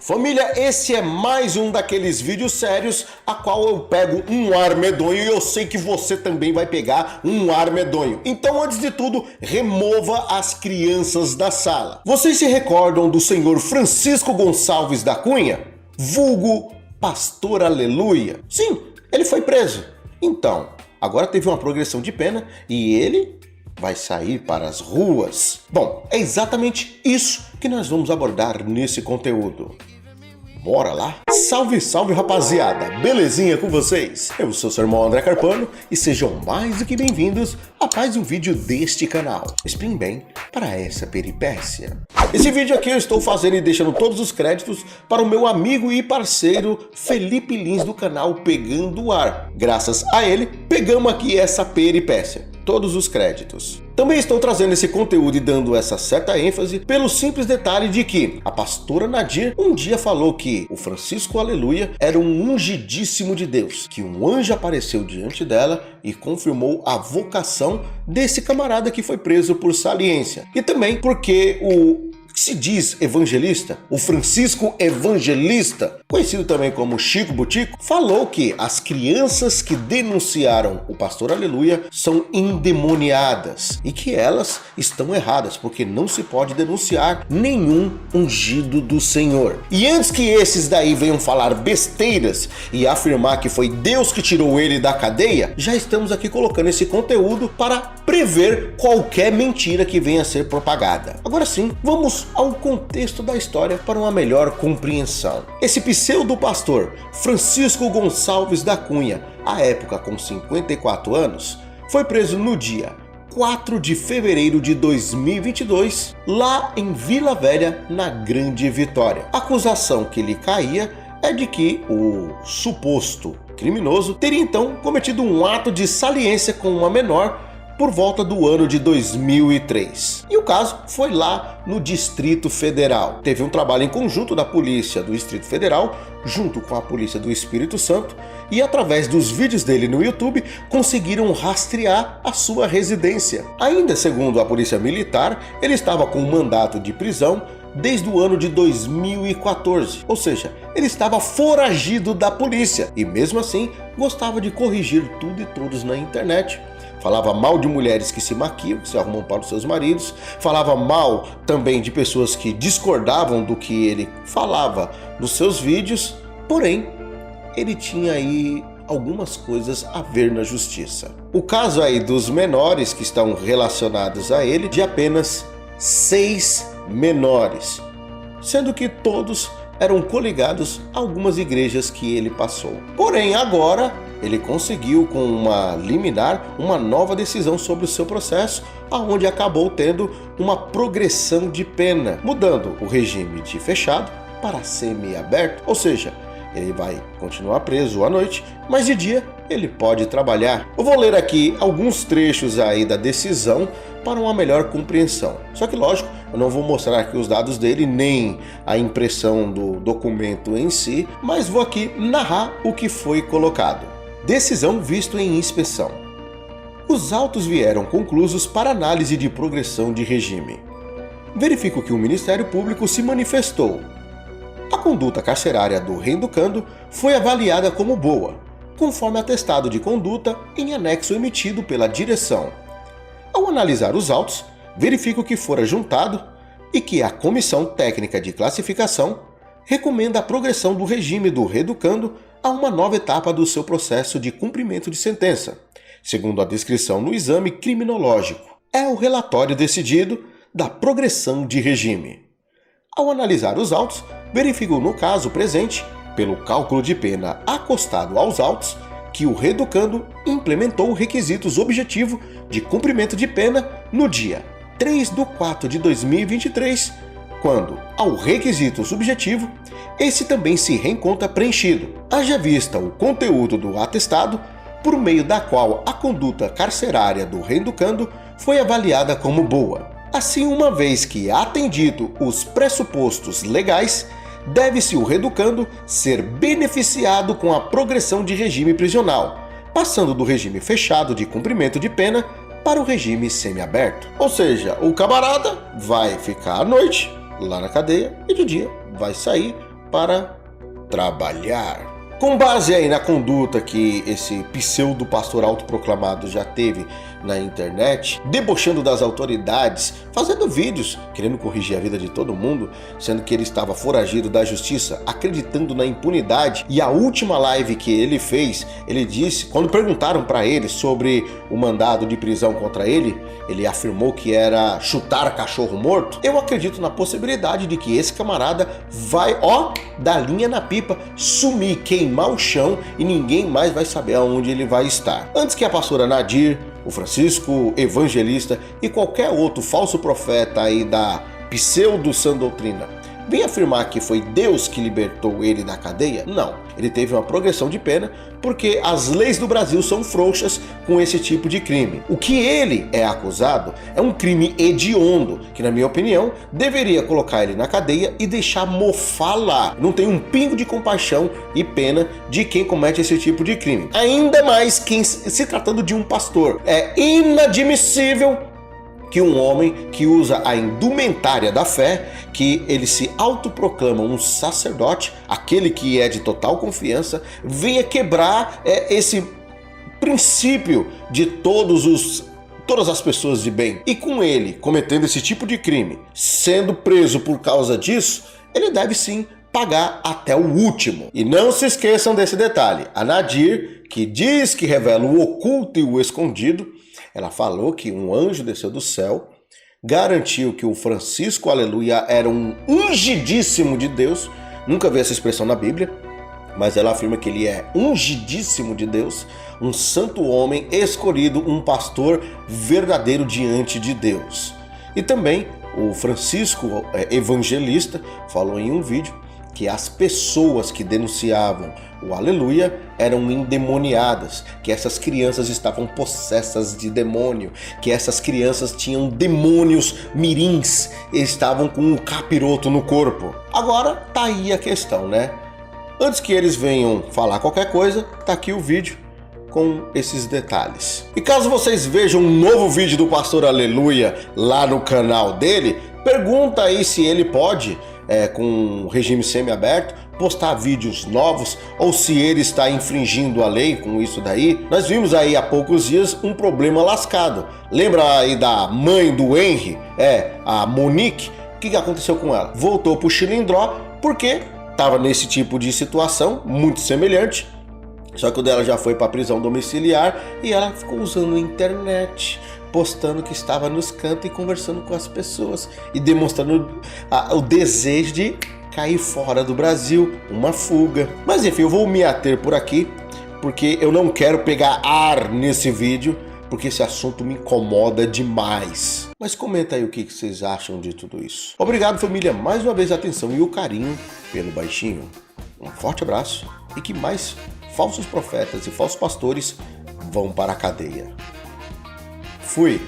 Família, esse é mais um daqueles vídeos sérios a qual eu pego um ar medonho e eu sei que você também vai pegar um ar medonho. Então, antes de tudo, remova as crianças da sala. Vocês se recordam do senhor Francisco Gonçalves da Cunha? Vulgo Pastor Aleluia? Sim, ele foi preso. Então, agora teve uma progressão de pena e ele vai sair para as ruas. Bom, é exatamente isso que nós vamos abordar nesse conteúdo. Bora lá? Salve, salve rapaziada! Belezinha com vocês? Eu sou o seu irmão André Carpano e sejam mais do que bem-vindos a mais um vídeo deste canal. Esperem bem para essa peripécia. Esse vídeo aqui eu estou fazendo e deixando todos os créditos para o meu amigo e parceiro Felipe Lins do canal Pegando o Ar. Graças a ele, pegamos aqui essa peripécia. Todos os créditos. Também estou trazendo esse conteúdo e dando essa certa ênfase pelo simples detalhe de que a pastora Nadir um dia falou que o Francisco Aleluia era um ungidíssimo de Deus, que um anjo apareceu diante dela e confirmou a vocação desse camarada que foi preso por saliência. E também porque o que se diz evangelista, o Francisco Evangelista, conhecido também como Chico Butico, falou que as crianças que denunciaram o pastor Aleluia são endemoniadas e que elas estão erradas, porque não se pode denunciar nenhum ungido do Senhor. E antes que esses daí venham falar besteiras e afirmar que foi Deus que tirou ele da cadeia, já estamos aqui colocando esse conteúdo para prever qualquer mentira que venha a ser propagada. Agora sim, vamos ao contexto da história para uma melhor compreensão. Esse pseudo-pastor Francisco Gonçalves da Cunha, à época com 54 anos, foi preso no dia 4 de fevereiro de 2022, lá em Vila Velha, na Grande Vitória. A acusação que lhe caía é de que o suposto criminoso teria então cometido um ato de saliência com uma menor por volta do ano de 2003. E o caso foi lá no Distrito Federal. Teve um trabalho em conjunto da Polícia do Distrito Federal, junto com a Polícia do Espírito Santo, e através dos vídeos dele no YouTube, conseguiram rastrear a sua residência. Ainda segundo a Polícia Militar, ele estava com um mandato de prisão desde o ano de 2014, ou seja, ele estava foragido da polícia e mesmo assim gostava de corrigir tudo e todos na internet. Falava mal de mulheres que se maquiam, que se arrumam para os seus maridos. Falava mal também de pessoas que discordavam do que ele falava nos seus vídeos. Porém, ele tinha aí algumas coisas a ver na justiça. O caso aí dos menores que estão relacionados a ele, de apenas 6 menores, sendo que todos eram coligados a algumas igrejas que ele passou. Porém, agora ele conseguiu, com uma liminar, uma nova decisão sobre o seu processo, aonde acabou tendo uma progressão de pena, mudando o regime de fechado para semi-aberto, ou seja, ele vai continuar preso à noite, mas de dia ele pode trabalhar. Eu vou ler aqui alguns trechos aí da decisão para uma melhor compreensão. Só que lógico, eu não vou mostrar aqui os dados dele, nem a impressão do documento em si, mas vou aqui narrar o que foi colocado. Decisão visto em inspeção. Os autos vieram conclusos para análise de progressão de regime. Verifico que o Ministério Público se manifestou. A conduta carcerária do reeducando foi avaliada como boa, conforme atestado de conduta em anexo emitido pela direção. Ao analisar os autos, verifico que fora juntado e que a Comissão Técnica de Classificação recomenda a progressão do regime do reeducando a uma nova etapa do seu processo de cumprimento de sentença, segundo a descrição no exame criminológico. É o relatório decidido da progressão de regime. Ao analisar os autos, verifico no caso presente, pelo cálculo de pena acostado aos autos, que o reeducando implementou requisitos objetivo de cumprimento de pena no dia 3/4/2023, quando, ao requisito subjetivo, esse também se reencontra preenchido, haja vista o conteúdo do atestado, por meio da qual a conduta carcerária do reeducando foi avaliada como boa. Assim, uma vez que atendido os pressupostos legais, deve-se o reeducando ser beneficiado com a progressão de regime prisional, passando do regime fechado de cumprimento de pena para o regime semiaberto. Ou seja, o camarada vai ficar à noite lá na cadeia e de dia vai sair para trabalhar. Com base aí na conduta que esse pseudo pastor autoproclamado já teve na internet, debochando das autoridades, fazendo vídeos, querendo corrigir a vida de todo mundo, sendo que ele estava foragido da justiça, acreditando na impunidade. E a última live que ele fez, ele disse, quando perguntaram para ele sobre o mandado de prisão contra ele, ele afirmou que era chutar cachorro morto. Eu acredito na possibilidade de que esse camarada vai, dar linha na pipa, sumir, queimar o chão e ninguém mais vai saber aonde ele vai estar. Antes que a pastora Nadir, o Francisco Evangelista e qualquer outro falso profeta aí da pseudo-sã doutrina vem afirmar que foi Deus que libertou ele da cadeia, não. Ele teve uma progressão de pena porque as leis do Brasil são frouxas com esse tipo de crime. O que ele é acusado é um crime hediondo, que na minha opinião deveria colocar ele na cadeia e deixar mofar lá. Não tem um pingo de compaixão e pena de quem comete esse tipo de crime. Ainda mais quem se tratando de um pastor. É inadmissível que um homem que usa a indumentária da fé, que ele se autoproclama um sacerdote, aquele que é de total confiança, venha quebrar esse princípio de todas as pessoas de bem. E com ele cometendo esse tipo de crime, sendo preso por causa disso, ele deve sim pagar até o último. E não se esqueçam desse detalhe, a Nadir, que diz que revela o oculto e o escondido, ela falou que um anjo desceu do céu, garantiu que o Francisco, aleluia, era um ungidíssimo de Deus. Nunca vi essa expressão na Bíblia, mas ela afirma que ele é ungidíssimo de Deus, um santo homem escolhido, um pastor verdadeiro diante de Deus. E também o Francisco Evangelista falou em um vídeo que as pessoas que denunciavam o aleluia eram endemoniadas, que essas crianças estavam possessas de demônio, que essas crianças tinham demônios mirins e estavam com um capiroto no corpo. Agora tá aí a questão, né? Antes que eles venham falar qualquer coisa, tá aqui o vídeo com esses detalhes. E caso vocês vejam um novo vídeo do Pastor Aleluia lá no canal dele, pergunta aí se ele pode, com regime semi-aberto, postar vídeos novos ou se ele está infringindo a lei com isso daí. Nós vimos aí há poucos dias um problema lascado. Lembra aí da mãe do Henry, a Monique? O que aconteceu com ela? Voltou pro Chilindró porque estava nesse tipo de situação muito semelhante. Só que o dela já foi para prisão domiciliar e ela ficou usando a internet, postando que estava nos cantos e conversando com as pessoas e demonstrando o desejo de cair fora do Brasil, uma fuga. Mas enfim, eu vou me ater por aqui, porque eu não quero pegar ar nesse vídeo, porque esse assunto me incomoda demais. Mas comenta aí o que vocês acham de tudo isso. Obrigado, família, mais uma vez a atenção e o carinho pelo baixinho. Um forte abraço e que mais falsos profetas e falsos pastores vão para a cadeia. Fui!